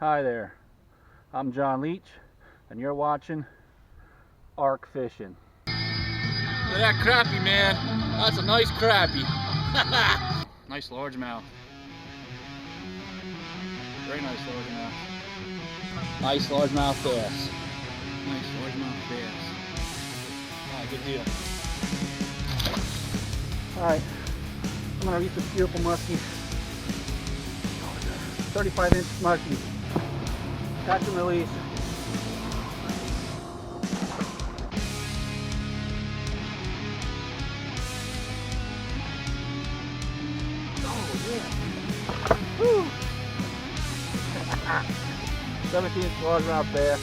Hi there, I'm John Leach, and you're watching Arc Fishing. Look at that crappie, man. That's a nice crappie. Nice largemouth. Very nice largemouth. Nice largemouth bass. Nice largemouth bass. Alright, good deal. Alright, I'm going to release this beautiful muskie. 35-inch muskie. Catch and release. Oh, yeah. Woo. 17-inch largemouth bass.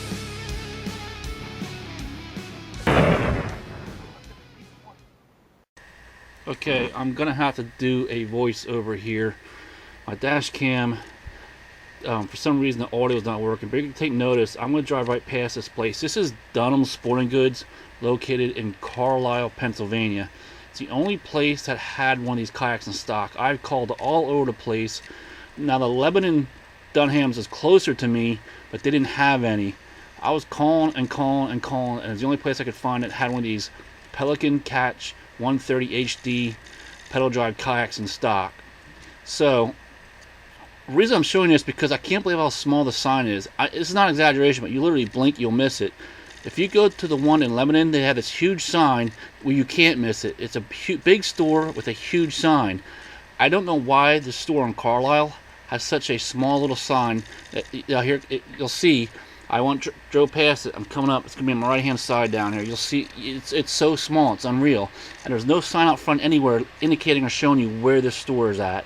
Okay, I'm gonna have to do a voice over here. My dash cam, for some reason the audio is not working, but you can take notice. I'm gonna drive right past this place. This is Dunham's Sporting Goods, located in Carlisle, Pennsylvania. It's the only place that had one of these kayaks in stock. I've called all over the place. Now the Lebanon Dunham's is closer to me, but they didn't have any. I was calling and calling and calling, and it's the only place I could find that had one of these Pelican Catch 130 HD pedal drive kayaks in stock. So the reason I'm showing this because I can't believe how small the sign is. It's not an exaggeration, but you literally blink, you'll miss it. If you go to the one in Lebanon, they have this huge sign where you can't miss it. It's a big store with a huge sign. I don't know why the store in Carlisle has such a small little sign. Here you'll see. I drove past it. I'm coming up. It's gonna be on my right hand side down here. You'll see it's so small. It's unreal. And there's no sign out front anywhere indicating or showing you where this store is at.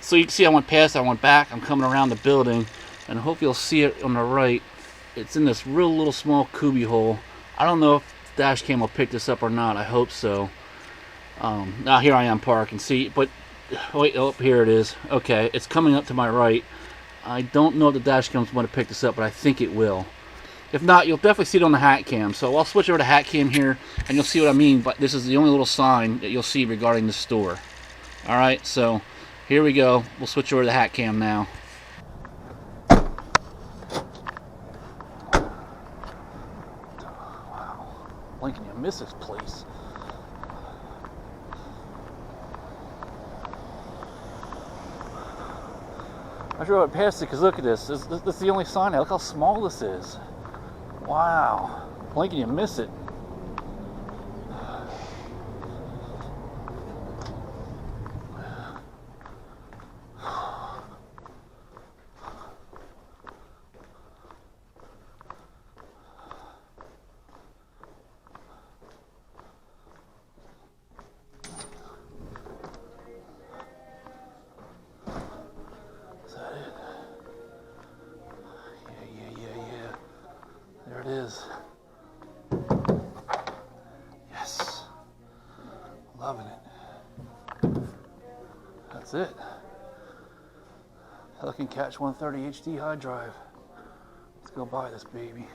So you can see I went past. I went back. I'm coming around the building, and I hope you'll see it on the right. It's in this real little small cubby hole. I don't know if the dash cam will pick this up or not. I hope so. Now here I am parking. See, but wait. Oh, here it is. Okay, it's coming up to my right. I don't know if the dash cam's going to pick this up, but I think it will. If not, you'll definitely see it on the hat cam. So I'll switch over to hat cam here, and you'll see what I mean. But this is the only little sign that you'll see regarding the store. All right, so here we go. We'll switch over to the hat cam now. Wow, Lincoln, you miss this place. I drove past it because look at this. This is the only sign there. Look how small this is. Wow. Lincoln, you miss it. There it is. Yes. Loving it. That's it. Pelican Catch 130 HD high drive. Let's go buy this baby.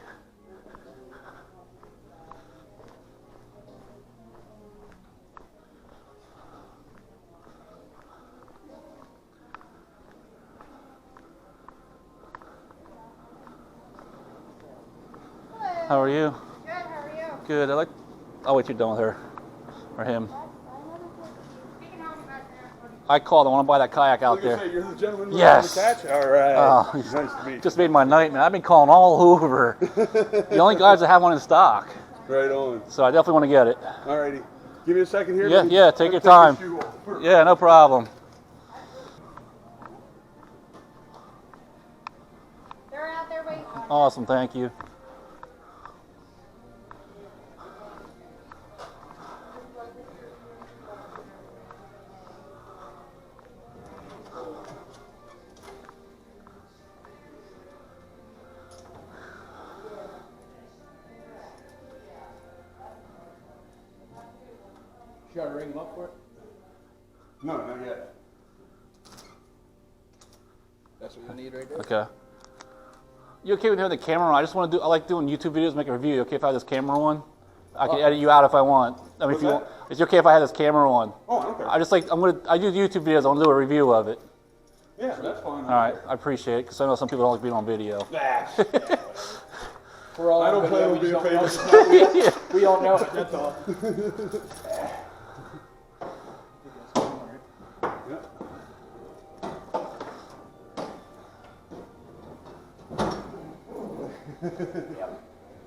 How are you? Good, how are you? Good. I'll wait till you're done with her. Or him. I called. I want to buy that kayak out there. Say, you're the gentleman yes. The catch? All right. Nice to meet you. Just made my night, man. I've been calling all over. The only guys that have one in stock. Right on. So I definitely want to get it. All righty. Give me a second here. Yeah, take your time. Yeah, no problem. They're out there waiting. Awesome, thank you. You gotta ring them up for it? No, not yet. That's what you need right there? Okay. You okay with having the camera on? I like doing YouTube videos, make a review. You okay if I have this camera on? I can edit you out if I want. I mean, if you want, it's okay if I have this camera on. Oh, okay. I do YouTube videos. I want to do a review of it. Yeah, that's fine. All right, I appreciate it because I know some people don't like being on video. We're all I don't on plan video, on we being just famous. we all know it, that's all.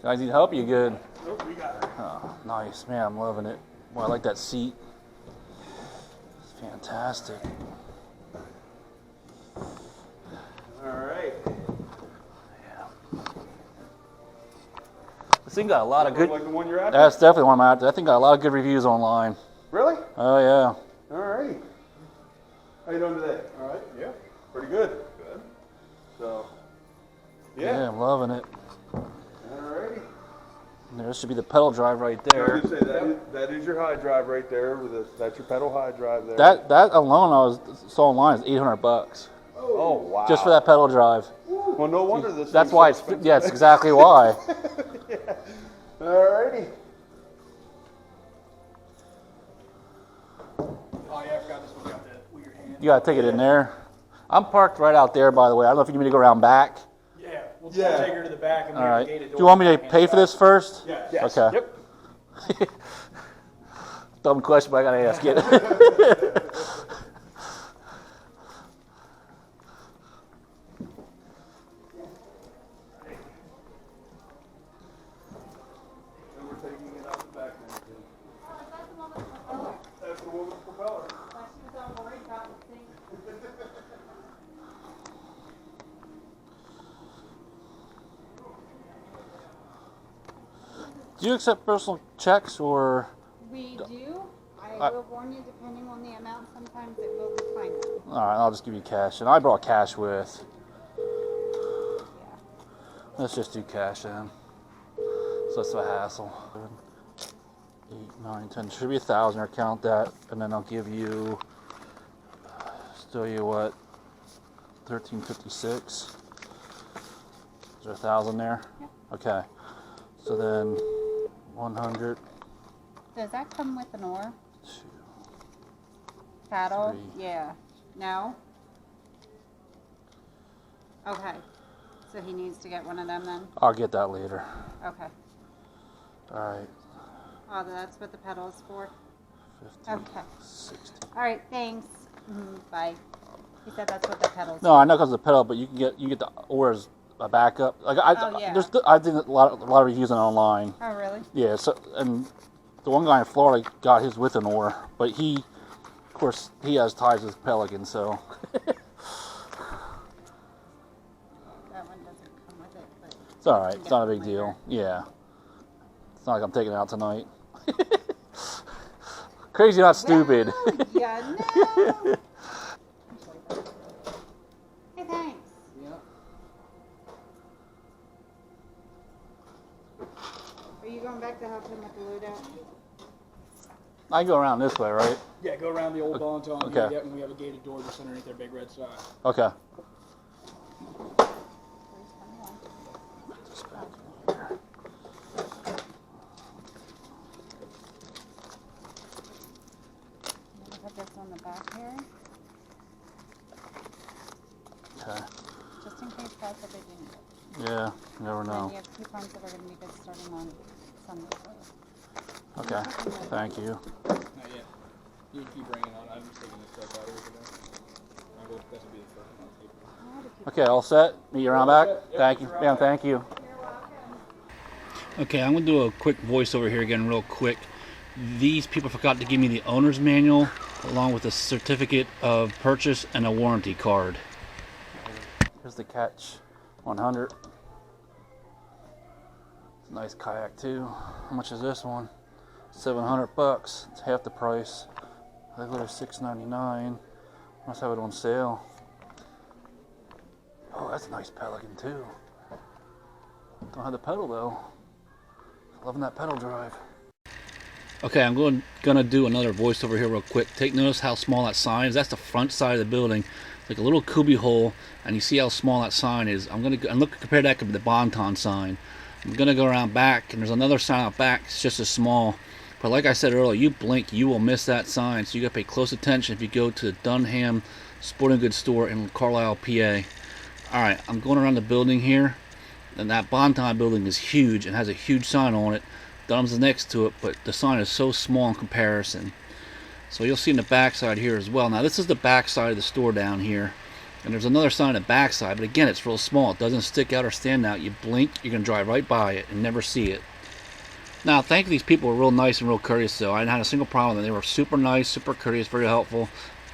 Guys need help? You good? Nope, we got it. Oh, nice, man. I'm loving it. Boy, I like that seat. It's fantastic. All right. This thing got a lot of good. Like the one you're after? That's definitely one I'm after. I think got a lot of good reviews online. Really? Oh yeah. All right. How you doing today? All right. Yeah. Pretty good. Good. So. Yeah, I'm loving it. Alrighty. There should be the pedal drive right I there. was gonna say that is your high drive right there. That's your pedal high drive there. That alone I saw online is $800. Oh wow. Just for that pedal drive. Well, no wonder this. That's thing's why so it's expensive. yeah, it's exactly why. Alrighty. Oh yeah, I forgot this one got the weird hand. You gotta take it in there. I'm parked right out there, by the way. I don't know if you need me to go around back. Yeah, we'll Yeah. take her to the back and All we have right. a gated Do door. you want me to pay for this first? Yeah. Yes. Okay. Yep. Dumb question, but I gotta ask it. And we're taking it out the back now too. Oh, is that the one with the propeller? That's the one with the propeller. Thought she was all worried about the thing. Do you accept personal checks or? We do. I will warn you, depending on the amount, sometimes it will decline them. All right, I'll just give you cash. And I brought cash with. Yeah. Let's just do cash then. So it's a hassle. 8, 9, 10. Should be 1,000 or count that, and then I'll give you. Still you what? 1356. Is there 1,000 there? Yep. Okay. So then 100. Does that come with an oar? 2. Paddle? 3. Yeah. No? Okay. So he needs to get one of them then? I'll get that later. Okay. All right. Oh, that's what the pedal is for? 50. Okay. 60. All right, thanks. Bye. He said that's what the pedal's No, I know because of the pedal, but you can get the oars a backup. Like Oh, yeah. I think a lot of reviews on online. Oh, really? Yeah. So and the one guy in Florida got his with an oar, but he, of course, he has ties with Pelican, so. That one doesn't come with it, but It's all right. you It's can not a get big one later. deal. Yeah. It's not like I'm taking it out tonight. Crazy, not stupid. Well, yeah, no. Hey, thanks. Yeah. Are you going back to help him with the loadout? I can go around this way, right? Yeah, go around the old Bonton. Okay. Yeah, and we have a gated door just underneath their big red sign. Okay. Put this on the back here, Okay. just in case that's what they do need it. Yeah. You never And know. you have coupons that are going to be good starting on Sunday. Okay. Thank you. Not yet. You can keep bringing on. I'm just taking this stuff out of here today. I'll go, this will be the first one I'll keep. Okay. All set. Meet you around back. Yep, Thank you. around Yeah. back. Thank you. Okay, I'm gonna do a quick voiceover here again, real quick. These people forgot to give me the owner's manual, along with a certificate of purchase and a warranty card. Here's the catch. 100. It's a nice kayak too. How much is this one? $700. It's half the price. I think they're $6.99. Must have it on sale. Oh, that's a nice Pelican too. Don't have the pedal though. Loving that pedal drive. Okay, I'm gonna do another voiceover here real quick. Take notice how small that sign is. That's the front side of the building, like a little cubby hole, and you see how small that sign is. I'm gonna compare that to the Bonton sign. I'm gonna go around back, and there's another sign out back. It's just as small, But like I said earlier, you blink, you will miss that sign. So you got to pay close attention if you go to the Dunham Sporting Goods store in Carlisle, PA. Alright, I'm going around the building here. And that Bonton building is huge and has a huge sign on it. Dunham's is next to it, but the sign is so small in comparison. So you'll see in the backside here as well. Now this is the backside of the store down here. And there's another sign on the backside, but again, it's real small. It doesn't stick out or stand out. You blink, you're going to drive right by it and never see it. Now, thankfully, these people were real nice and real courteous, though. I didn't have a single problem with them. They were super nice, super courteous, very helpful.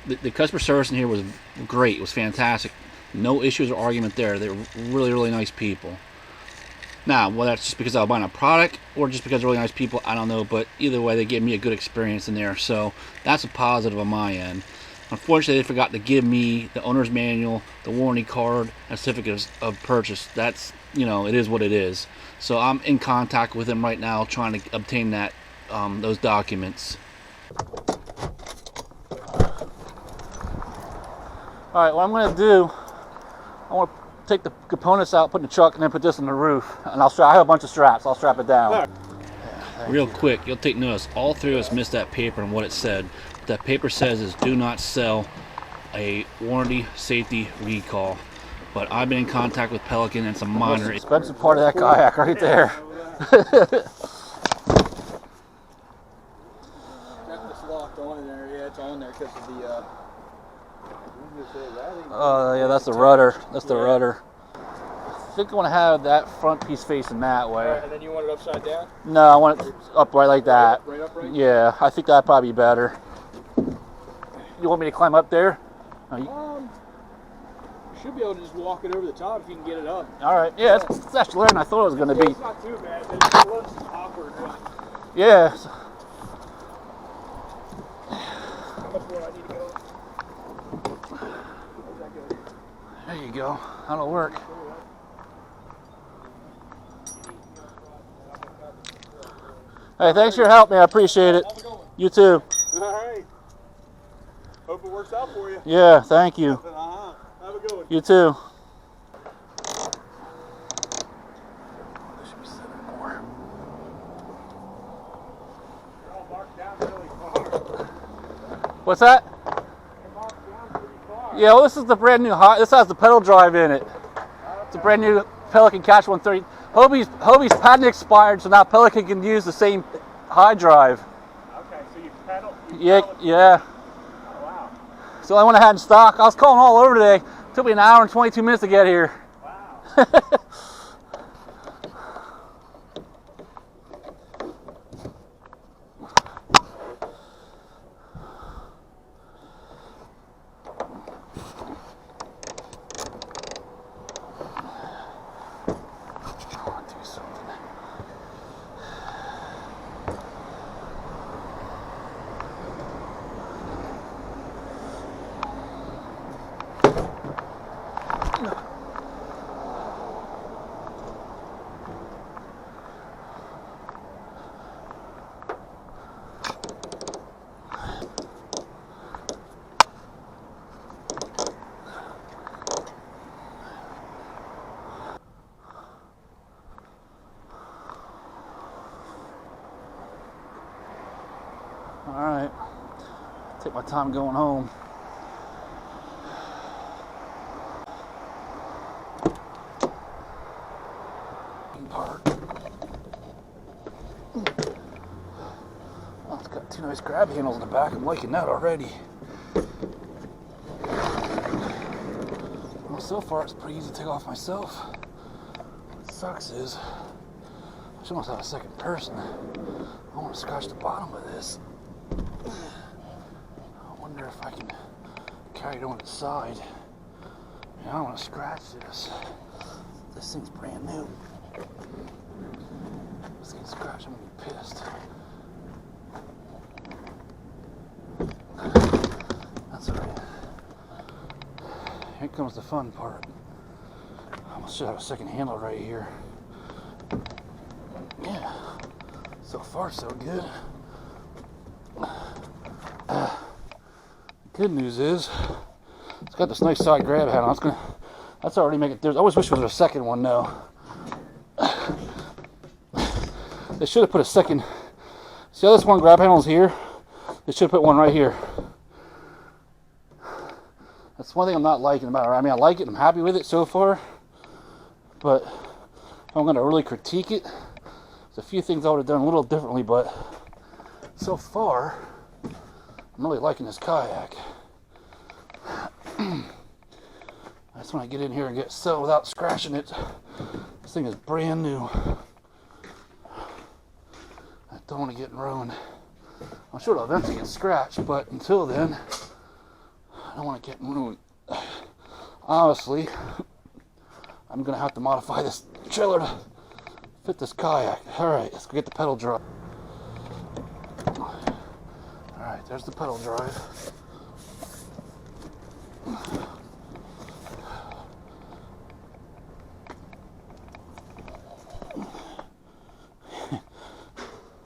The customer service in here was great. It was fantastic. No issues or argument there. They were really, really nice people. Now, whether that's just because I was buying a product or just because they're really nice people, I don't know. But either way, they gave me a good experience in there. So that's a positive on my end. Unfortunately, they forgot to give me the owner's manual, the warranty card, and certificate of purchase. That's, you know, it is what it is. So I'm in contact with them right now trying to obtain that, those documents. Alright, what I'm going to do, I want to take the components out, put in the truck, and then put this on the roof. And I have a bunch of straps. I'll strap it down. Real quick, you'll take notice, all three of us missed that paper and what it said. What that paper says is do not sell a warranty safety recall. But I've been in contact with Pelican, and it's a minor. Most expensive part of that kayak right there. It's locked on there. Yeah, it's on there because of the. Yeah, that's the rudder. That's the rudder. I think I want to have that front piece facing that way. Right, and then you want it upside down? No, I want it upright like that. Right upright? Yeah, I think that'd probably be better. You want me to climb up there? No, You should be able to just walk it over the top if you can get it up. all right. Yeah, it's actually lower than I thought it was going to be. It's not too bad, but it looks awkward. Yeah. How much more I need to go? How's that go? There you go. That'll work. Hey, thanks for your help, man. I appreciate it. How's it going? You too. All right. Hope it works out for you. Yeah, thank you. Uh-huh. Have a good one. You too. You're all marked down really far. What's that? You're marked down pretty far. Yeah, well, this is the brand new this has the pedal drive in it. It's a brand new Pelican Catch 130. Hobie's patent expired, so now Pelican can use the same high drive. Okay, so you pedal. Yeah, yeah. Oh, wow. It's the only one I had in stock. I was calling all over today. It took me an hour and 22 minutes to get here. Wow. All right. Take my time going home. Part. Oh, it's got two nice grab handles in the back. I'm liking that already. Well, so far it's pretty easy to take off myself. What sucks is I should almost have a second person. I want to scratch the bottom of this. I wonder if I can carry it on the side. Yeah, I don't want to scratch this. This thing's brand new. This thing's scratched, I'm gonna be pissed. That's alright. Here comes the fun part. I should have a second handle right here. Yeah, so far so good. Good news is it's got this nice side grab handle. That's already making it. I always wish there was a second one though. They should have put a second See how this one grab handle is here? They should put one right here. That's one thing I'm not liking about it. I mean, I like it. I'm happy with it so far. But if I'm going to really critique it, there's a few things I would have done a little differently. But so far, I'm really liking this kayak. That's when I get in here and get settled without scratching it. This thing is brand new. I don't want to get ruined. I'm sure it'll eventually get scratched, but until then, I don't want to get ruined. Honestly, I'm going to have to modify this trailer to fit this kayak. Alright, let's go get the pedal drive. Alright, there's the pedal drive.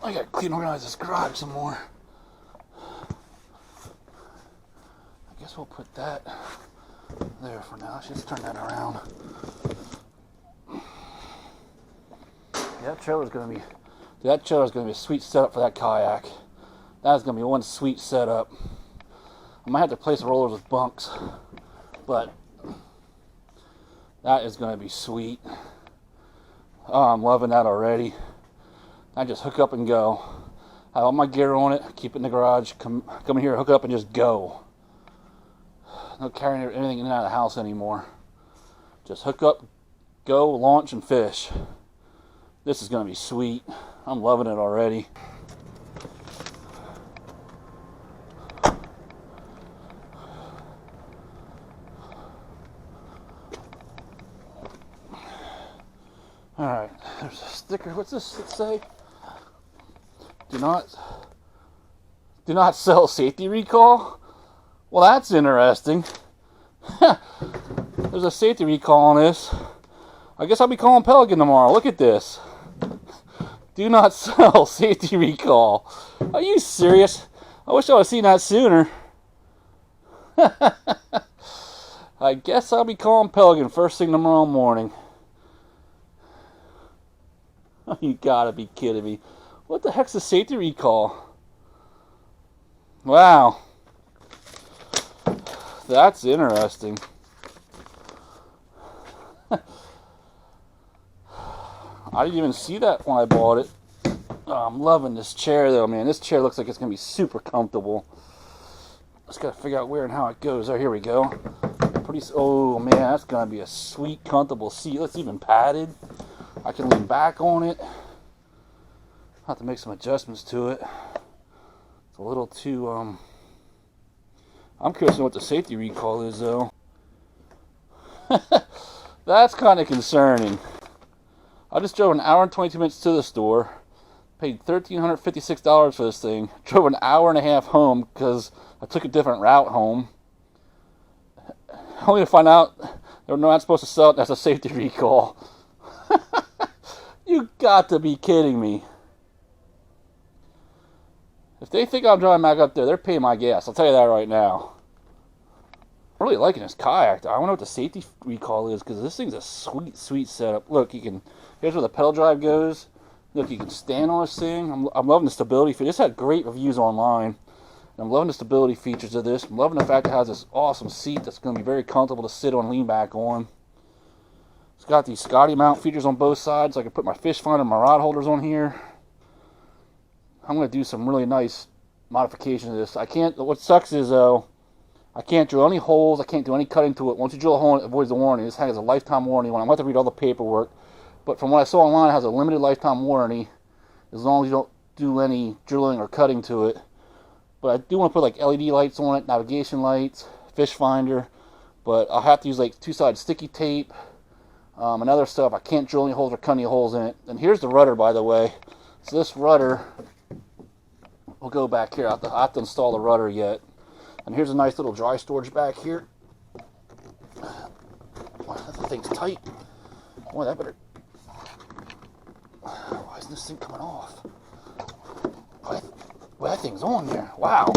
I gotta clean organize this garage some more. I guess we'll put that there for now. Let's just turn that around. Yeah, that trailer's gonna be a sweet setup for that kayak. That's gonna be one sweet setup. I might have to place rollers with bunks, but that is gonna be sweet. Oh, I'm loving that already. I just hook up and go. I have all my gear on it, keep it in the garage, come in here, hook up and just go. No carrying anything in and out of the house anymore. Just hook up, go, launch, and fish. This is going to be sweet. I'm loving it already. Alright, there's a sticker. What's this say? Do not sell safety recall? Well, that's interesting. There's a safety recall on this. I guess I'll be calling Pelican tomorrow. Look at this. Do not sell safety recall. Are you serious? I wish I would have seen that sooner. I guess I'll be calling Pelican first thing tomorrow morning. You gotta be kidding me. What the heck's a safety recall? Wow. That's interesting. I didn't even see that when I bought it. Oh, I'm loving this chair though, man. This chair looks like it's going to be super comfortable. Just got to figure out where and how it goes. Oh, here we go. Oh man, that's going to be a sweet, comfortable seat. It's even padded. I can lean back on it. I'll have to make some adjustments to it. It's a little too, I'm curious to know what the safety recall is, though. That's kind of concerning. I just drove an hour and 22 minutes to the store. Paid $1,356 for this thing. Drove an hour and a half home because I took a different route home. Only to find out they're not supposed to sell it as a safety recall. You got to be kidding me. If they think I'm driving back up there, they're paying my gas. I'll tell you that right now. I'm really liking this kayak. I wonder what the safety recall is because this thing's a sweet, sweet setup. Look, here's where the pedal drive goes. Look, you can stand on this thing. I'm loving the stability feature. This had great reviews online. And I'm loving the stability features of this. I'm loving the fact it has this awesome seat that's going to be very comfortable to sit on and lean back on. It's got these Scotty mount features on both sides. I can put my fish finder and my rod holders on here. I'm going to do some really nice modifications of this. What sucks is, though, I can't drill any holes. I can't do any cutting to it. Once you drill a hole, it avoids the warranty. This has a lifetime warranty. I'm going to have to read all the paperwork. But from what I saw online, it has a limited lifetime warranty as long as you don't do any drilling or cutting to it. But I do want to put like LED lights on it, navigation lights, fish finder. But I'll have to use like two-sided sticky tape and other stuff. I can't drill any holes or cut any holes in it. And here's the rudder, by the way. So this rudder, we'll go back here. I have to install the rudder yet. And here's a nice little dry storage back here. That thing's tight. Boy, that better... Why isn't this thing coming off? Well, that thing's on there. Wow.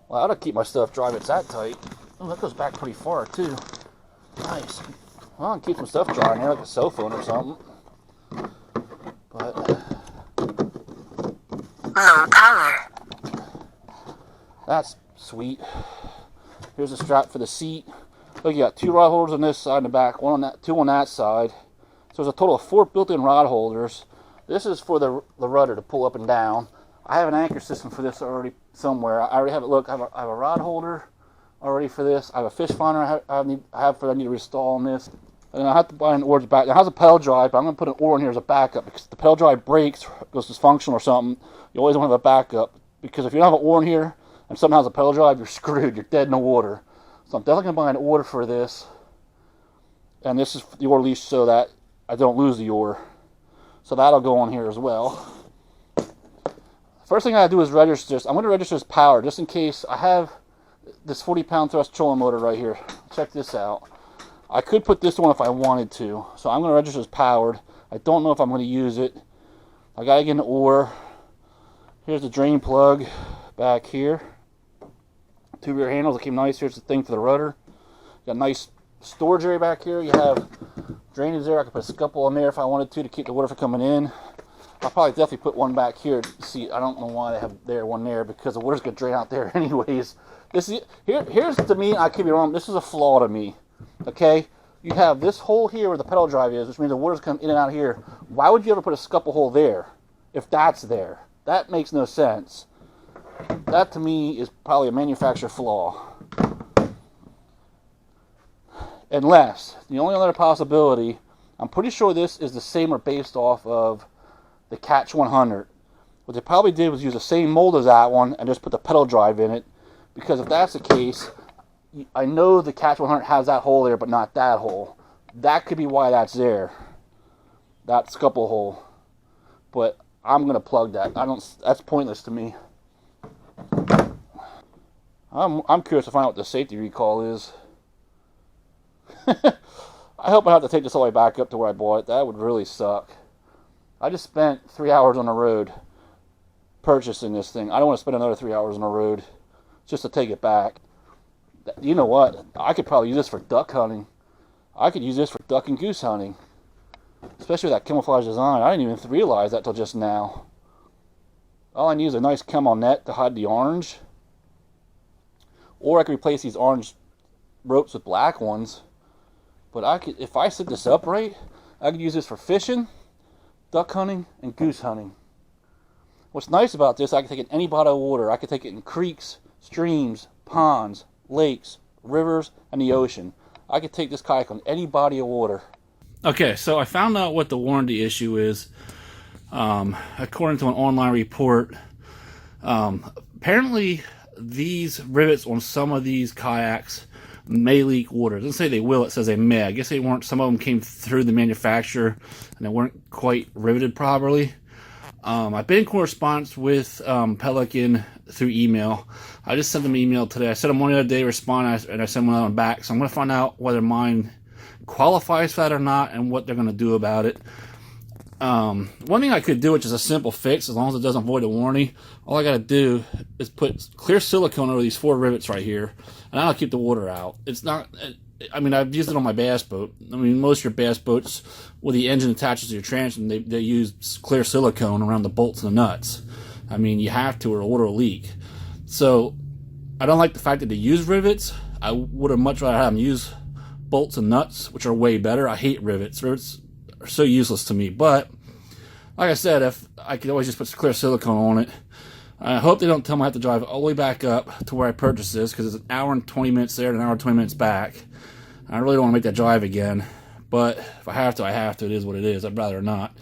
Well, I ought to keep my stuff dry if it's that tight. Oh, that goes back pretty far, too. Nice. Well, I can keep some stuff dry in there, like a cell phone or something. But... That's sweet. Here's the strap for the seat. Look, you got 2 rod holders on this side and the back, 2 on that side. So there's a total of 4 built-in rod holders. This is for the rudder to pull up and down. I have an anchor system for this already somewhere. I already have it. Look, I have a rod holder already for this. I have a fish finder I need to install on this. And I have to buy an oar back. It has a pedal drive, but I'm going to put an oar in here as a backup because if the pedal drive breaks, goes dysfunctional or something, you always want to have a backup. Because if you don't have an oar in here and something has a pedal drive, you're screwed. You're dead in the water. So I'm definitely going to buy an oar for this. And this is the oar leash so that I don't lose the oar. So that'll go on here as well. First thing I gotta do is register this. I'm going to register this power just in case. I have this 40-pound thrust trolling motor right here. Check this out. I could put this on if I wanted to. So I'm going to register this powered. I don't know if I'm going to use it. I got to get an oar. Here's the drain plug back here. 2 rear handles that came nice. Here's the thing for the rudder. Got a nice storage area back here. You have drainage there. I could put a scupple in there if I wanted to keep the water from coming in. I'll probably definitely put one back here. See, I don't know why they have one there because the water's gonna drain out there anyways. Here's to me, I could be wrong. This is a flaw to me. Okay, you have this hole here where the pedal drive is, which means the water's coming in and out here. Why would you ever put a scupple hole there if that's there? That makes no sense. That to me is probably a manufacturer flaw. Unless, the only other possibility, I'm pretty sure this is the same or based off of the Catch 100. What they probably did was use the same mold as that one and just put the pedal drive in it. Because if that's the case, I know the Catch 100 has that hole there, but not that hole. That could be why that's there. That scupple hole. But I'm going to plug that. That's pointless to me. I'm curious to find out what the safety recall is. I hope I have to take this all the way back up to where I bought it. That would really suck. I just spent 3 hours on the road purchasing this thing. I don't want to spend another 3 hours on the road just to take it back. You know what? I could probably use this for duck hunting. I could use this for duck and goose hunting. Especially with that camouflage design. I didn't even realize that till just now. All I need is a nice camo net to hide the orange. Or I could replace these orange ropes with black ones. But I could, if I set this up right, I could use this for fishing, duck hunting, and goose hunting. What's nice about this, I can take it in any body of water. I can take it in creeks, streams, ponds, lakes, rivers, and the ocean. I could take this kayak on any body of water. Okay, so I found out what the warranty issue is. According to an online report, apparently these rivets on some of these kayaks may leak water. It doesn't say they will, it says they may. I guess they weren't, some of them came through the manufacturer and they weren't quite riveted properly. I've been in correspondence with Pelican through email. I just sent them an email today. I sent them one the other day, respond, and I sent one back. So I'm going to find out whether mine qualifies for that or not and what they're going to do about it. One thing I could do, which is a simple fix, as long as it doesn't void the warranty, all I got to do is put clear silicone over these 4 rivets right here, and that'll keep the water out. It's not, I mean, I've used it on my bass boat. I mean, most of your bass boats, where the engine attaches to your transmission, they use clear silicone around the bolts and the nuts. I mean, you have to, or the water will leak. So, I don't like the fact that they use rivets. I would have much rather have them use bolts and nuts, which are way better. I hate rivets. Rivets are so useless to me. But, like I said, if I could always just put some clear silicone on it. I hope they don't tell me I have to drive all the way back up to where I purchased this, because it's an hour and 20 minutes there and an hour and 20 minutes back. I really don't want to make that drive again. But if I have to, I have to. It is what it is. I'd rather not.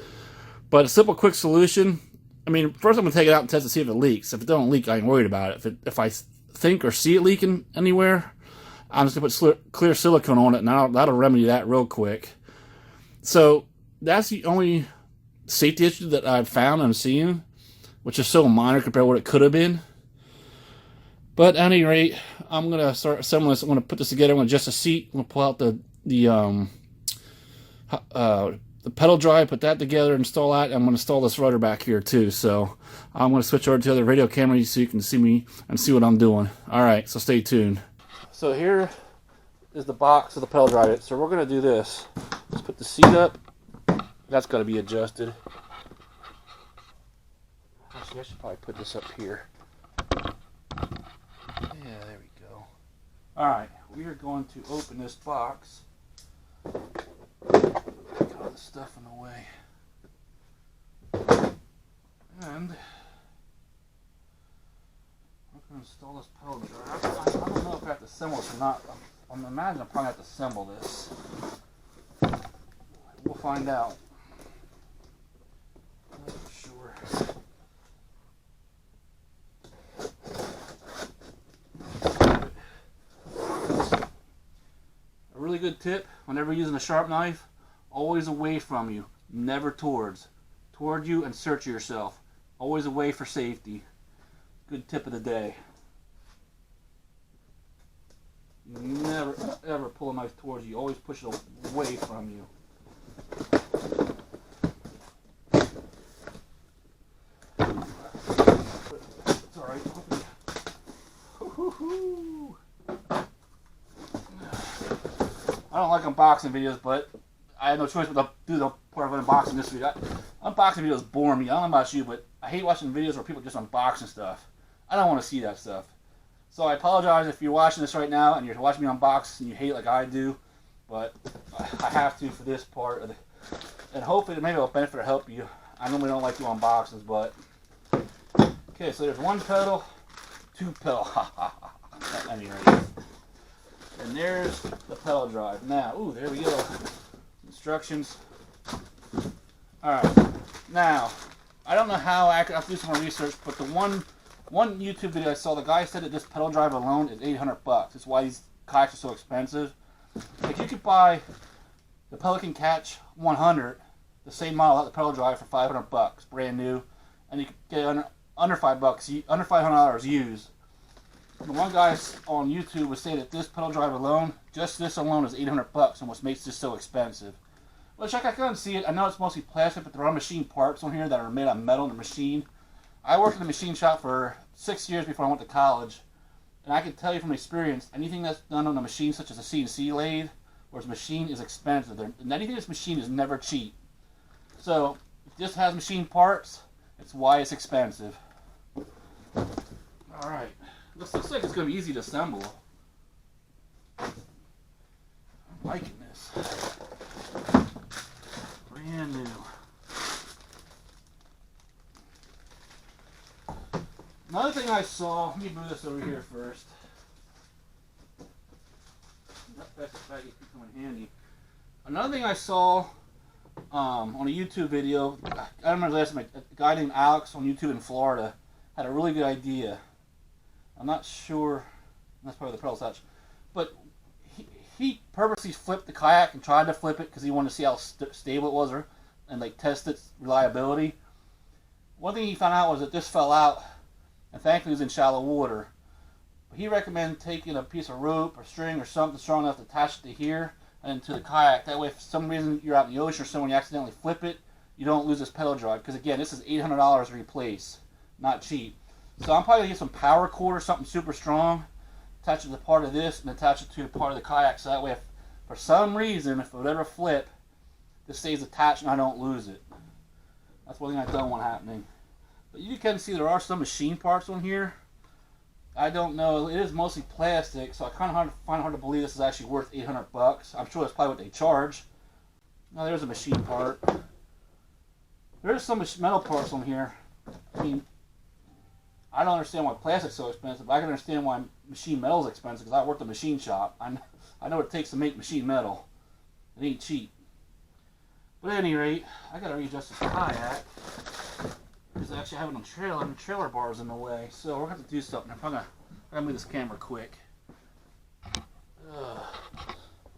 But a simple, quick solution. I mean, first I'm going to take it out and test to see if it leaks. If it don't leak, I ain't worried about it. If I think or see it leaking anywhere, I'm just going to put clear silicone on it, and that'll remedy that real quick. So that's the only safety issue that I've found and seen, which is so minor compared to what it could have been. But at any rate, I'm going to start assembling this. I'm going to put this together. I'm going to adjust the seat. I'm going to pull out the pedal drive, put that together, install that. I'm going to install this rudder back here too. So I'm going to switch over to the other radio camera so you can see me and see what I'm doing. Alright, so stay tuned. So here is the box of the pedal drive. So we're going to do this. Let's put the seat up. That's got to be adjusted. Actually, I should probably put this up here. Alright, we are going to open this box. Get all the stuff in the way. And I'm going to install this pedal drive. I don't know if I have to assemble this or not. I'm imagining I probably have to assemble this. We'll find out. Not for sure. A really good tip whenever using a sharp knife, always away from you, never towards. Toward you and search yourself. Always away for safety. Good tip of the day. Never ever pull a knife towards you. Always push it away from you. It's alright. I don't like unboxing videos, but I had no choice but to do the part of unboxing this video. Unboxing videos bore me. I don't know about you, but I hate watching videos where people just unboxing stuff. I don't want to see that stuff. So I apologize if you're watching this right now and you're watching me unbox and you hate it like I do, but I have to for this part of the, and hopefully maybe it'll benefit or help you. I normally don't like to do unboxings, but okay. So there's one pedal, two pedal, at any rate, and there's the pedal drive. Now, ooh, there we go. Instructions. All right. Now, I don't know how accurate. I have to do some more research, but the one YouTube video I saw, the guy said that this pedal drive alone is $800. That's why these kayaks are so expensive. Like, you could buy the Pelican Catch 100, the same model, the pedal drive, for $500, brand new, and you could get under $5, under $500 used. The one guy on YouTube was saying that this pedal drive alone, just this alone, is $800, and what makes this so expensive. Which I can see it. I know it's mostly plastic, but there are machine parts on here that are made out of metal in the machine. I worked in the machine shop for 6 years before I went to college, and I can tell you from experience, anything that's done on a machine such as a CNC lathe, or a machine, is expensive. And anything that's machine is never cheap. So, if this has machine parts, it's why it's expensive. Alright, this looks like it's going to be easy to assemble. I'm liking this. Brand new. Another thing I saw, let me move this over here first. That's the baggie come in handy. Another thing I saw on a YouTube video, I remember last time, a guy named Alex on YouTube in Florida had a really good idea. I'm not sure, that's probably the pedal touch, but he purposely flipped the kayak and tried to flip it because he wanted to see how stable it was, and like test its reliability. One thing he found out was that this fell out, and thankfully it was in shallow water. But he recommended taking a piece of rope or string or something strong enough to attach it to here and then to the kayak. That way, if for some reason you're out in the ocean or someone, you accidentally flip it, you don't lose this pedal drive. Because again, this is $800 to replace, not cheap. So I'm probably gonna get some power cord or something super strong, attach it to part of this, and attach it to part of the kayak. So that way, if for some reason, if it would ever flip, this stays attached and I don't lose it. That's one thing I don't want happening. But you can see there are some machine parts on here. I don't know. It is mostly plastic, so I kind of find it hard to believe this is actually worth $800. I'm sure that's probably what they charge. Now there's a machine part. There's some metal parts on here. I mean, I don't understand why plastic's so expensive, but I can understand why machine metal is expensive because I worked in a machine shop. I know what it takes to make machine metal. It ain't cheap. But at any rate, I gotta readjust this kayak because I actually have it on trailer and the trailer bar is in the way. So we're gonna have to do something. I'm gonna move this camera quick.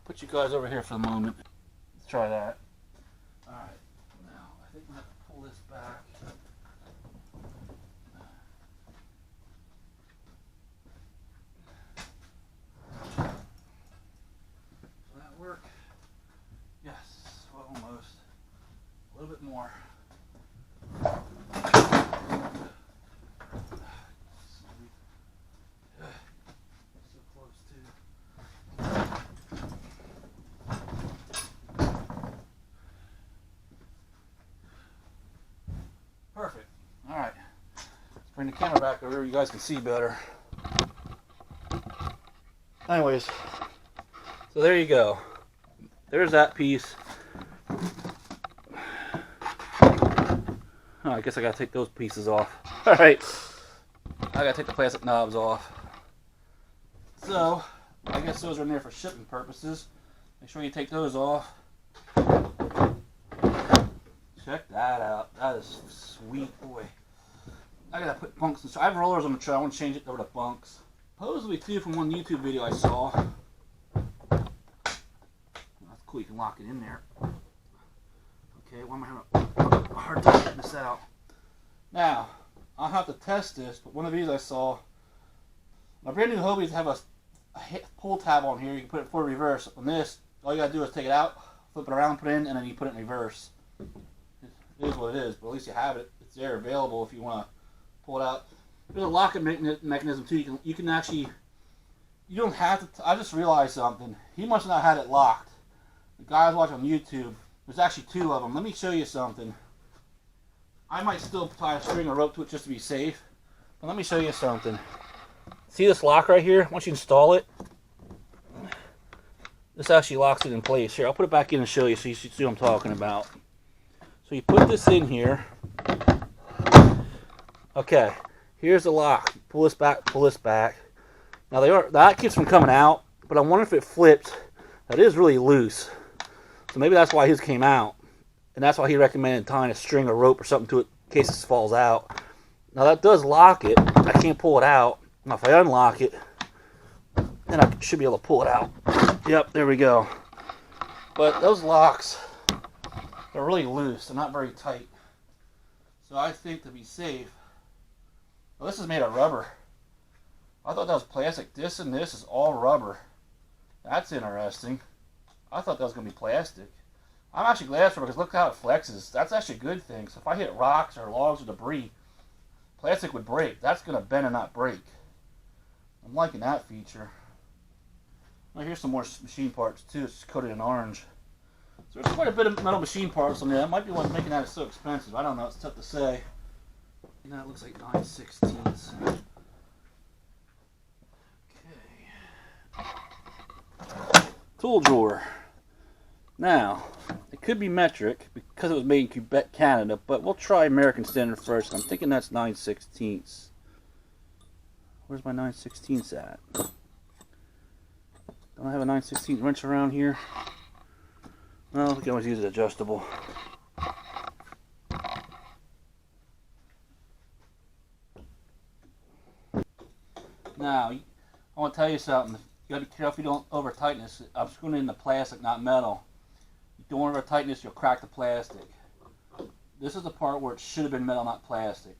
Put you guys over here for the moment. Let's try that. Alright, now I think I'm gonna have to pull this back. Will that work? Yes, well, almost. A little bit more. So close to. Perfect. All right. Let's bring the camera back over here. You guys can see better. Anyways, so there you go. There's that piece. Oh, I guess I gotta take those pieces off. Alright. I gotta take the plastic knobs off. So, I guess those are in there for shipping purposes. Make sure you take those off. Check that out. That is sweet, boy. I gotta put bunks in. I have rollers on the truck. I want to change it over to bunks. Supposedly, too, from one YouTube video I saw. That's cool. You can lock it in there. Okay, why am I having a hard time getting this out? Now, I'll have to test this, but one of these I saw. My brand new Hobies have a pull tab on here. You can put it forward reverse. On this, all you gotta do is take it out, flip it around, put it in, and then you put it in reverse. It is what it is, but at least you have it. It's there available if you want to pull it out. There's a locking mechanism too. You can actually, you don't have to. I just realized something. He must not have had it locked. The guy I was watching on YouTube, there's actually two of them. Let me show you something. I might still tie a string or rope to it just to be safe. But let me show you something. See this lock right here? Once you install it, this actually locks it in place. Here, I'll put it back in and show you so you see what I'm talking about. So you put this in here. Okay, here's the lock. Pull this back, pull this back. Now that keeps from coming out, but I wonder if it flipped. That is really loose. So maybe that's why his came out. And that's why he recommended tying a string or rope or something to it in case this falls out. Now that does lock it. I can't pull it out. Now if I unlock it, then I should be able to pull it out. Yep, there we go. But those locks are really loose. They're not very tight. So I think to be safe, well, this is made of rubber. I thought that was plastic. This and this is all rubber. That's interesting. I thought that was going to be plastic. I'm actually glad for it because look how it flexes. That's actually a good thing. So if I hit rocks or logs or debris, plastic would break. That's going to bend and not break. I'm liking that feature. Now here's some more machine parts too. It's coated in orange. So there's quite a bit of metal machine parts on there. That might be what's making that so expensive. I don't know. It's tough to say. You know, it looks like 9/16. Okay. Tool drawer. Now, it could be metric because it was made in Quebec, Canada, but we'll try American Standard first. I'm thinking that's 9/16. Where's my 9/16 at? Don't I have a 9/16 wrench around here? No, we can always use it adjustable. Now, I want to tell you something. You got to be careful you don't over tighten this. I'm screwing in the plastic, not metal. You don't over tighten this, you'll crack the plastic. This is the part where it should have been metal, not plastic.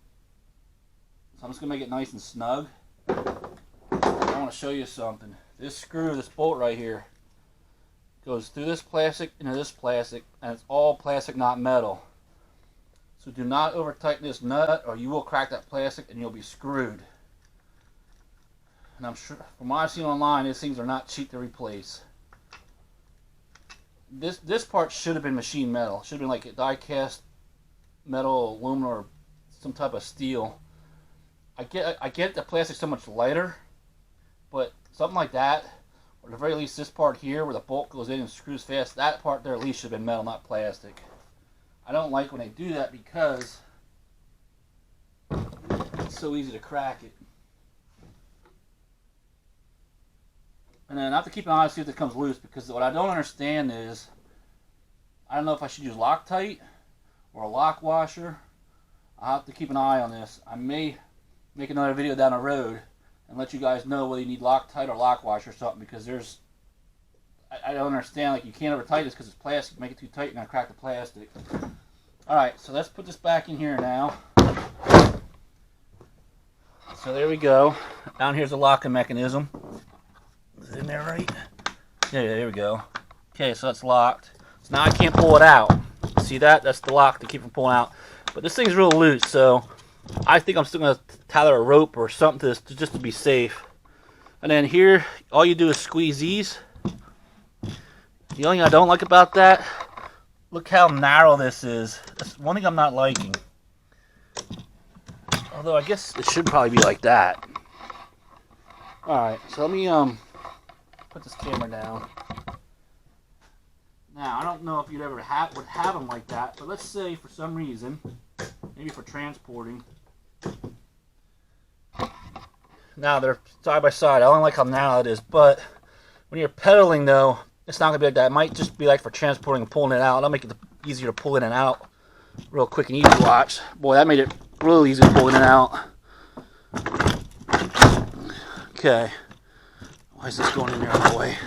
So I'm just going to make it nice and snug. I want to show you something. This screw, this bolt right here, goes through this plastic into this plastic, and it's all plastic, not metal. So do not over tighten this nut or you will crack that plastic and you'll be screwed. And I'm sure, from what I've seen online, these things are not cheap to replace. This part should have been machine metal. Should have been like a die cast metal, aluminum, or some type of steel. I get the plastic so much lighter, but something like that, or at the very least this part here where the bolt goes in and screws fast, that part there at least should have been metal, not plastic. I don't like when they do that because it's so easy to crack it. And then I have to keep an eye to see if it comes loose, because what I don't understand is, I don't know if I should use Loctite or a lock washer. I'll have to keep an eye on this. I may make another video down the road and let you guys know whether you need Loctite or lock washer or something, because there's, I don't understand, like you can't over tighten this because it's plastic. Make it too tight, you're going to crack the plastic. Alright, so let's put this back in here now. So there we go. Down here's the locking mechanism. Is it in there right? Yeah, there we go. Okay, so that's locked. So now I can't pull it out. See that? That's the lock to keep from pulling out. But this thing's real loose, so I think I'm still going to tether a rope or something to this just to be safe. And then here, all you do is squeeze these. The only thing I don't like about that, look how narrow this is. That's one thing I'm not liking. Although I guess it should probably be like that. Alright, so let me put this camera down. Now, I don't know if you'd ever would have them like that, but let's say for some reason, maybe for transporting. Now they're side by side. I don't like how narrow it is, but when you're pedaling though, it's not gonna be like that. It might just be like for transporting and pulling it out. That'll make it easier to pull in and out. Real quick and easy watch. Boy, that made it real easy to pull in and out. Okay. Why is this going in there all the way?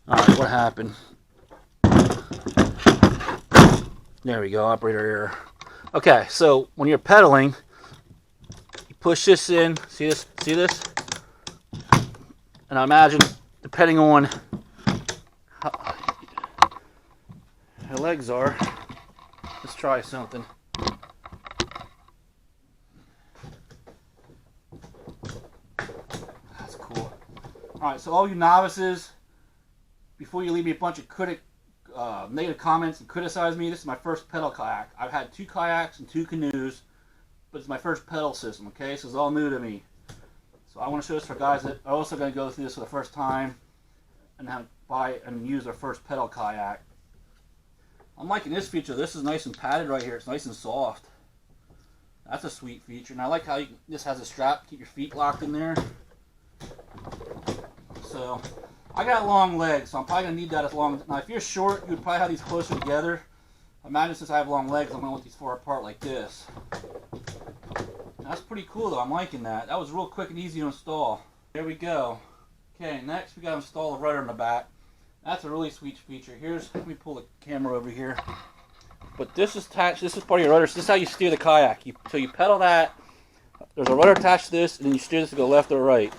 Alright, what happened? There we go, operator error. Okay, so when you're pedaling, you push this in. See this? See this? And I imagine, depending on how your legs are, let's try something. That's cool. Alright, so all you novices, before you leave me a bunch of negative comments and criticize me, this is my first pedal kayak. I've had 2 kayaks and 2 canoes, but it's my first pedal system, okay? So it's all new to me. So I want to show this for guys that are also going to go through this for the first time and have to buy and use their first pedal kayak. I'm liking this feature. This is nice and padded right here. It's nice and soft. That's a sweet feature. And I like how this has a strap to keep your feet locked in there. So I got long legs, so I'm probably going to need that as long. Now if you're short, you would probably have these closer together. Imagine since I have long legs, I'm going to want these far apart like this. That's pretty cool though. I'm liking that. That was real quick and easy to install. There we go. Okay, next we got to install the rudder in the back. That's a really sweet feature. Let me pull the camera over here. But this is attached. This is part of your rudder. So this is how you steer the kayak. So you pedal that. There's a rudder attached to this, and then you steer this to go left or right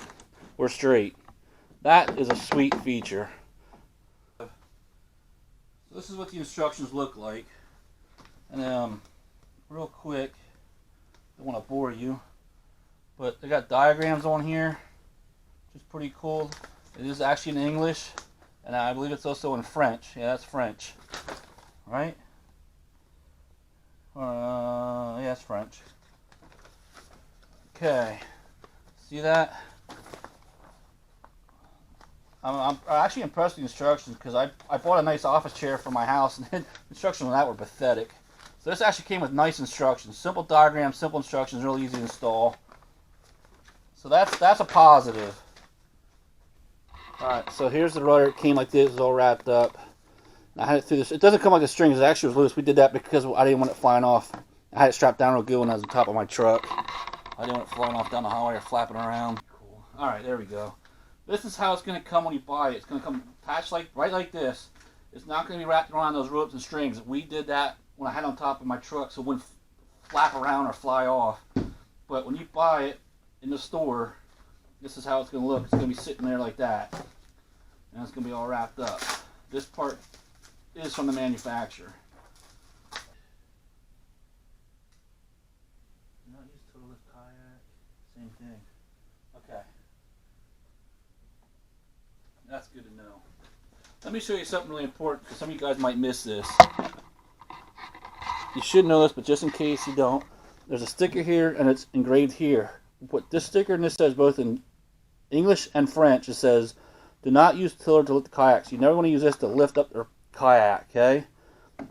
or straight. That is a sweet feature. So this is what the instructions look like. And real quick, I don't want to bore you, but they got diagrams on here, which is pretty cool. It is actually in English, and I believe it's also in French. Yeah, that's French, right? Yeah, it's French. Okay, see that? I'm actually impressed with the instructions because I bought a nice office chair for my house, and the instructions on that were pathetic. So this actually came with nice instructions. Simple diagrams, simple instructions, really easy to install. So that's a positive. Alright, so here's the rudder. It came like this, it was all wrapped up. And I had it through this. It doesn't come like the strings, it actually was loose. We did that because I didn't want it flying off. I had it strapped down real good when I was on top of my truck. I didn't want it flying off down the highway or flapping around. Cool. Alright, there we go. This is how it's going to come when you buy it. It's going to come attached right like this. It's not going to be wrapped around those ropes and strings. We did that when I had it on top of my truck so it wouldn't flap around or fly off. But when you buy it in the store, this is how it's going to look. It's going to be sitting there like that. And it's going to be all wrapped up. This part is from the manufacturer. Not use total lift kayak. Same thing. Okay. That's good to know. Let me show you something really important because some of you guys might miss this. You should know this, but just in case you don't, there's a sticker here and it's engraved here. Put this sticker, and this says both in English and French. It says, do not use tiller to lift the kayaks. You never want to use this to lift up your kayak, okay?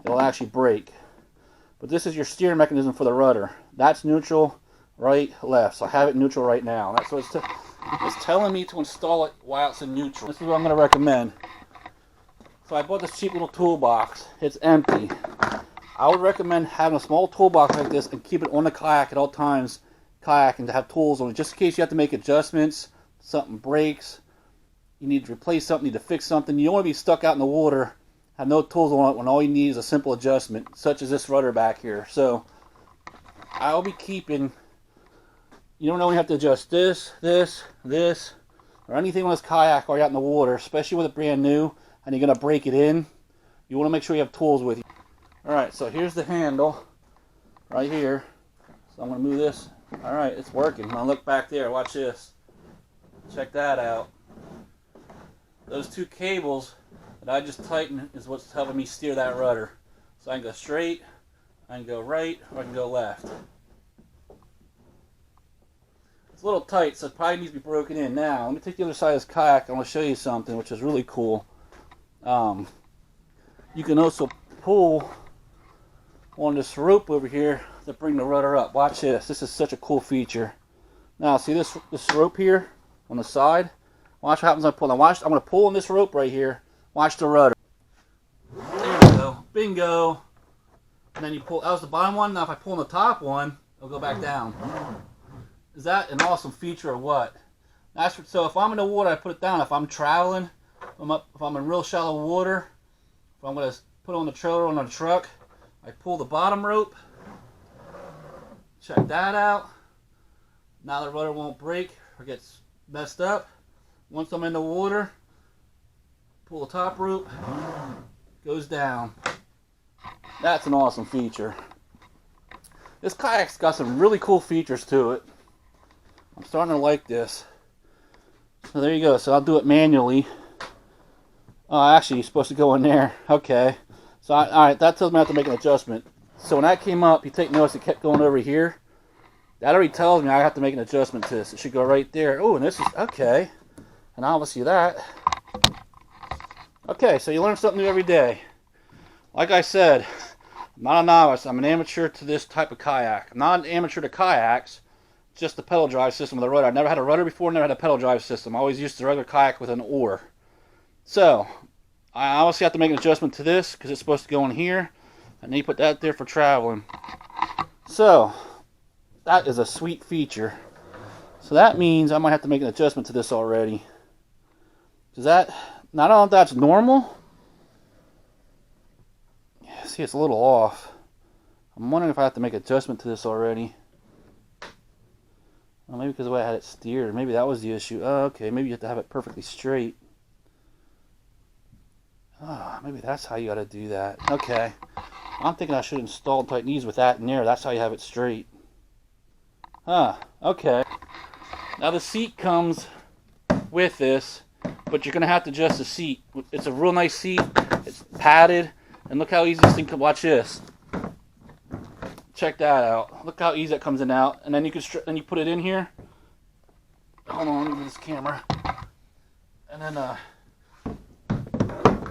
It'll actually break. But this is your steering mechanism for the rudder. That's neutral, right, left. So I have it neutral right now. That's what it's telling me to install it while it's in neutral. This is what I'm going to recommend. So I bought this cheap little toolbox. It's empty. I would recommend having a small toolbox like this and keep it on the kayak at all times, kayaking, to have tools on it, just in case you have to make adjustments, something breaks, you need to replace something, you need to fix something. You don't want to be stuck out in the water, have no tools on it when all you need is a simple adjustment, such as this rudder back here. So I'll be keeping, you don't know when you have to adjust this, or anything on this kayak while you're out in the water, especially with it brand new and you're going to break it in. You want to make sure you have tools with you. Alright, so here's the handle right here. So I'm going to move this. Alright, it's working. Now look back there. Watch this. Check that out. Those 2 cables that I just tightened is what's helping me steer that rudder. So I can go straight, I can go right, or I can go left. It's a little tight, so it probably needs to be broken in. Now, let me take the other side of this kayak. I want to show you something, which is really cool. You can also pull on this rope over here to bring the rudder up. Watch this. This is such a cool feature. Now, see this rope here on the side? Watch what happens when I pull. Now, watch. I'm going to pull on this rope right here. Watch the rudder. There you go. Bingo. And then you pull. That was the bottom one. Now, if I pull on the top one, it'll go back down. Is that an awesome feature or what? So if I'm in the water, I put it down. If I'm traveling, if I'm in real shallow water, if I'm going to put on the trailer on the truck, I pull the bottom rope. Check that out. Now the rudder won't break or gets messed up. Once I'm in the water, pull the top rope, goes down. That's an awesome feature. This kayak's got some really cool features to it. I'm starting to like this. So there you go. So I'll do it manually. Oh, actually, you're supposed to go in there. Okay. So, alright, that tells me I have to make an adjustment. So when that came up, you take notice it kept going over here. That already tells me I have to make an adjustment to this. It should go right there. Oh, and this is, okay. And obviously that. Okay, so you learn something new every day. Like I said, I'm not a novice. I'm an amateur to this type of kayak. I'm not an amateur to kayaks, just the pedal drive system with a rudder. I've never had a rudder before, never had a pedal drive system. I always used the regular kayak with an oar. So, I obviously have to make an adjustment to this because it's supposed to go in here. And then you put that there for traveling. So, that is a sweet feature. So that means I might have to make an adjustment to this already. Does that, I don't know if that's normal. Yeah, see, it's a little off. I'm wondering if I have to make an adjustment to this already. Well, maybe because of the way I had it steered. Maybe that was the issue. Oh, okay, maybe you have to have it perfectly straight. Oh, maybe that's how you got to do that. Okay. I'm thinking I should install and tighten these with that in there. That's how you have it straight. Huh. Okay. Now the seat comes with this, but you're going to have to adjust the seat. It's a real nice seat. It's padded. And look how easy this thing comes. Watch this. Check that out. Look how easy that comes in and out. And then you can then you put it in here. Hold on, let me move this camera. And then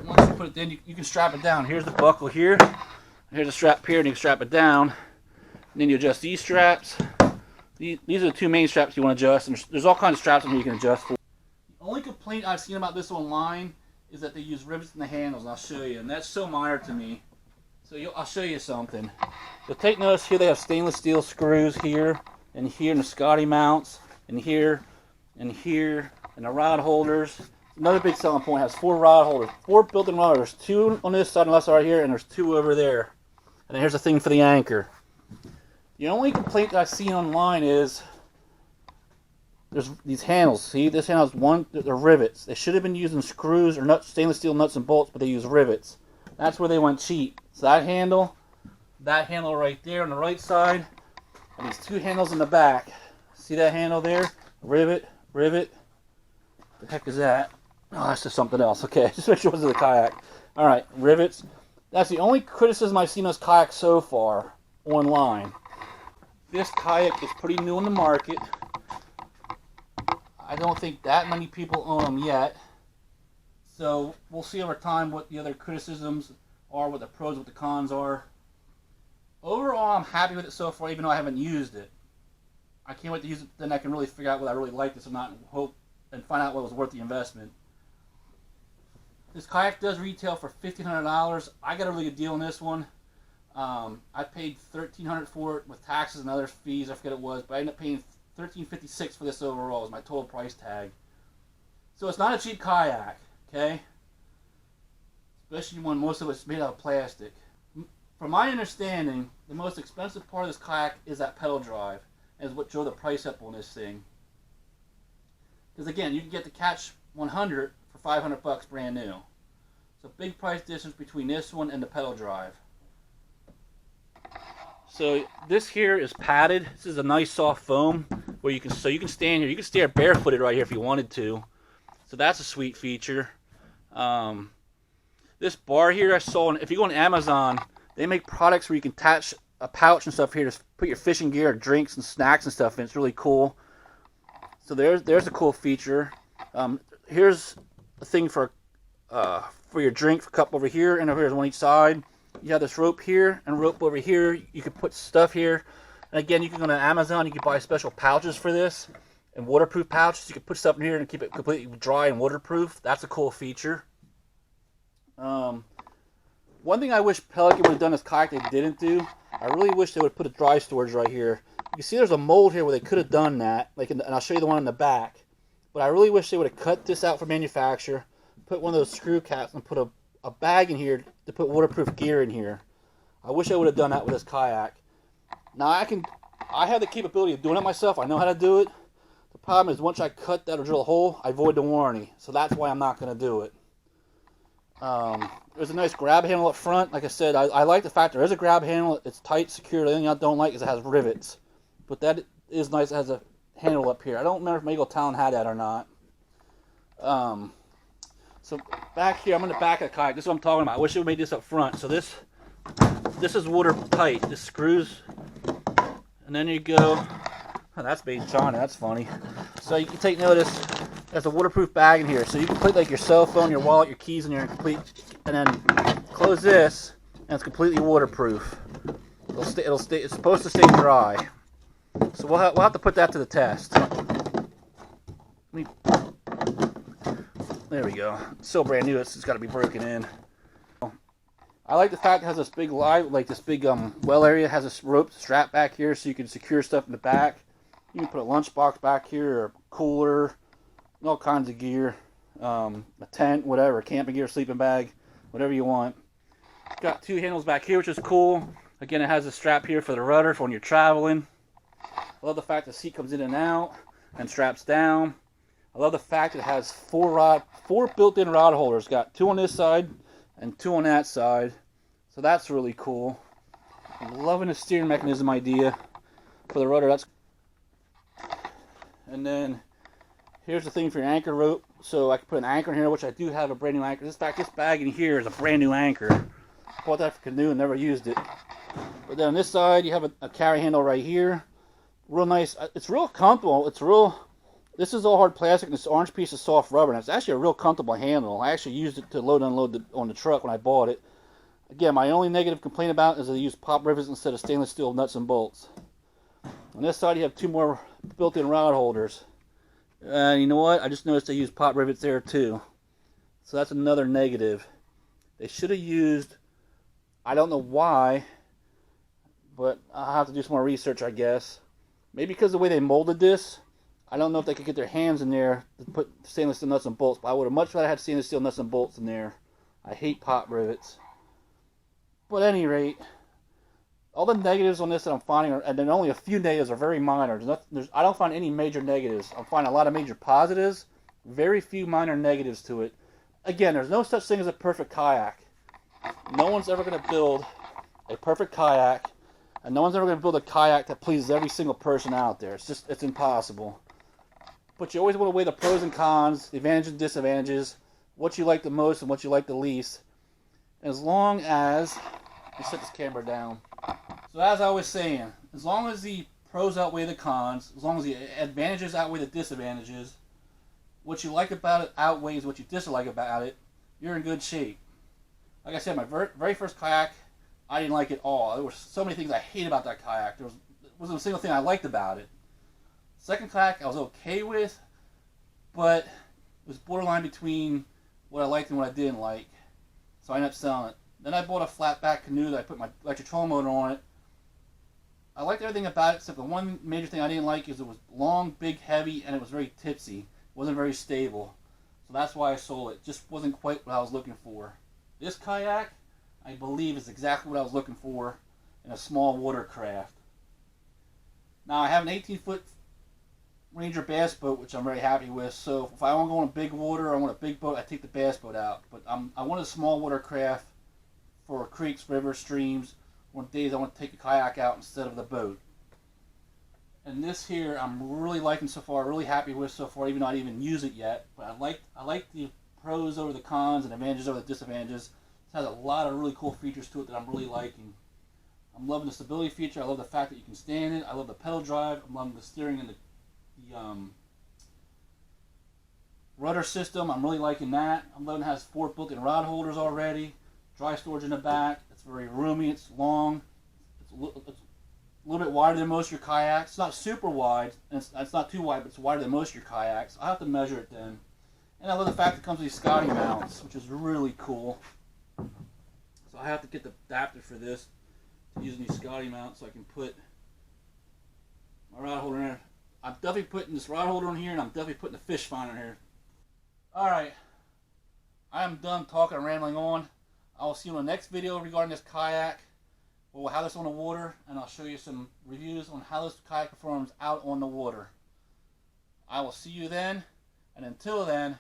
once you put it in, you can strap it down. Here's the buckle here. Here's a strap here, and you can strap it down. And then you adjust these straps. These are the two main straps you want to adjust. And there's all kinds of straps in here you can adjust for. The only complaint I've seen about this online is that they use rivets in the handles, and I'll show you. And that's so minor to me. So I'll show you something. You'll take notice here they have stainless steel screws here, and the Scotty mounts, and here, and here, and the rod holders. Another big selling point has 4 rod holders, 4 built-in rod holders, 2 on this side and left side right here, and there's 2 over there. And then here's the thing for the anchor. The only complaint that I've seen online is there's these handles. See, this handle has they're rivets. They should have been using screws or stainless steel nuts and bolts, but they use rivets. That's where they went cheap. So that handle right there on the right side, and these 2 handles in the back. See that handle there? Rivet, rivet. The heck is that? Oh, that's just something else. Okay, just make sure it was the kayak. All right, rivets. That's the only criticism I've seen of this kayak so far online. This kayak is pretty new on the market. I don't think that many people own them yet. So we'll see over time what the other criticisms are, what the pros, what the cons are. Overall, I'm happy with it so far, even though I haven't used it. I can't wait to use it, then I can really figure out whether I really like this or not, and find out what was worth the investment. This kayak does retail for $1,500. I got a really good deal on this one. I paid $1,300 for it with taxes and other fees. I forget what it was, but I ended up paying $1,356 for this overall. Is my total price tag. So it's not a cheap kayak, okay? Especially when most of it's made out of plastic. From my understanding, the most expensive part of this kayak is that pedal drive, and is what drove the price up on this thing. Because again, you can get the Catch 100 for $500 brand new. So big price difference between this one and the pedal drive. So this here is padded. This is a nice soft foam where you can stand here. You can stay barefooted right here if you wanted to. So that's a sweet feature. This bar here I saw, if you go on Amazon, they make products where you can attach a pouch and stuff here to put your fishing gear, drinks and snacks and stuff in. It's really cool. So there's a cool feature. Here's a thing for your drink cup over here, and over here's one on each side. You have this rope here and rope over here. You can put stuff here. And again, you can go to Amazon. You can buy special pouches for this, and waterproof pouches. You can put stuff in here and keep it completely dry and waterproof. That's a cool feature. One thing I wish Pelican would have done this kayak they didn't do. I really wish they would have put a dry storage right here. You can see there's a mold here where they could have done that. And I'll show you the one in the back. But I really wish they would have cut this out for manufacture, put one of those screw caps, and put a bag in here to put waterproof gear in here. I wish I would have done that with this kayak. Now I have the capability of doing it myself. I know how to do it. The problem is once I cut that or drill a hole, I void the warranty. So that's why I'm not going to do it. There's a nice grab handle up front. Like I said, I like the fact there is a grab handle. It's tight, secure. The only thing I don't like is it has rivets. But that is nice. It has a handle up here. I don't remember if Mago Talon had that or not. So back here, I'm in the back of the kayak. This is what I'm talking about. I wish it would have made this up front. So this is watertight. This screws, and then you go. Oh, that's made in China. That's funny. So you can take notice. There's a waterproof bag in here, so you can put like your cell phone, your wallet, your keys in here, and then close this, and it's completely waterproof. It'll stay. It's supposed to stay dry. So we'll have to put that to the test. There we go. It's still brand new. It's got to be broken in. I like the fact it has this big well area. It has this rope strap back here, so you can secure stuff in the back. You can put a lunchbox back here, or a cooler, all kinds of gear, a tent, whatever, camping gear, sleeping bag, whatever you want. Got two handles back here, which is cool. Again, it has a strap here for the rudder for when you're traveling. I love the fact the seat comes in and out and straps down. I love the fact it has four built-in rod holders. Got two on this side and two on that side. So that's really cool. I'm loving the steering mechanism idea for the rudder. And then here's the thing for your anchor rope. So I can put an anchor in here, which I do have a brand new anchor. This bag in here is a brand new anchor. Bought that for canoe and never used it. But then on this side, you have a carry handle right here. Real nice. It's real comfortable. This is all hard plastic, and this orange piece is soft rubber, and it's actually a real comfortable handle. I actually used it to load and unload on the truck when I bought it. Again, my only negative complaint about it is they use pop rivets instead of stainless steel nuts and bolts. On this side, you have two more built-in rod holders. And you know what? I just noticed they use pop rivets there too. So that's another negative. They should have used, I don't know why, but I'll have to do some more research, I guess. Maybe because of the way they molded this, I don't know if they could get their hands in there to put stainless steel nuts and bolts, but I would have much rather had stainless steel nuts and bolts in there. I hate pop rivets. But at any rate, all the negatives on this that I'm finding, and then only a few negatives, are very minor. I don't find any major negatives. I'm finding a lot of major positives, very few minor negatives to it. Again, there's no such thing as a perfect kayak. No one's ever going to build a perfect kayak, and no one's ever going to build a kayak that pleases every single person out there. It's impossible. But you always want to weigh the pros and cons, the advantages and disadvantages, what you like the most and what you like the least. As long as, let me set this camera down. So as I was saying, as long as the pros outweigh the cons, as long as the advantages outweigh the disadvantages, what you like about it outweighs what you dislike about it, you're in good shape. Like I said, my very first kayak, I didn't like it all. There were so many things I hated about that kayak. There wasn't a single thing I liked about it. Second kayak I was okay with, but it was borderline between what I liked and what I didn't like. So I ended up selling it. Then I bought a flat back canoe that I put my electric trolling motor on it. I liked everything about it, except the one major thing I didn't like is it was long, big, heavy, and it was very tipsy. It wasn't very stable. So that's why I sold it. Just wasn't quite what I was looking for. This kayak, I believe, is exactly what I was looking for in a small watercraft. Now I have an 18-foot Ranger bass boat, which I'm very happy with. So if I want to go on a big water, I want a big boat, I take the bass boat out. But I want a small watercraft for creeks, rivers, streams. On days I want to take a kayak out instead of the boat. And this here I'm really liking so far, really happy with so far, even though I didn't even use it yet. But I like the pros over the cons and advantages over the disadvantages. It has a lot of really cool features to it that I'm really liking. I'm loving the stability feature. I love the fact that you can stand it. I love the pedal drive. I'm loving the steering and Rudder system, I'm really liking that. I'm loving it has 4 built-in rod holders already. Dry storage in the back. It's very roomy. It's long. It's a little bit wider than most of your kayaks. It's not super wide, and it's not too wide, but it's wider than most of your kayaks. I'll have to measure it then. And I love the fact it comes with these Scotty mounts, which is really cool. So I have to get the adapter for this to use these Scotty mounts so I can put my rod holder in there. I'm definitely putting this rod holder in here, and I'm definitely putting the fish finder in here. Alright, I am done talking and rambling on. I will see you in the next video regarding this kayak. We'll have this on the water, and I'll show you some reviews on how this kayak performs out on the water. I will see you then, and until then,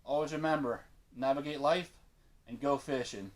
always remember, navigate life and go fishing.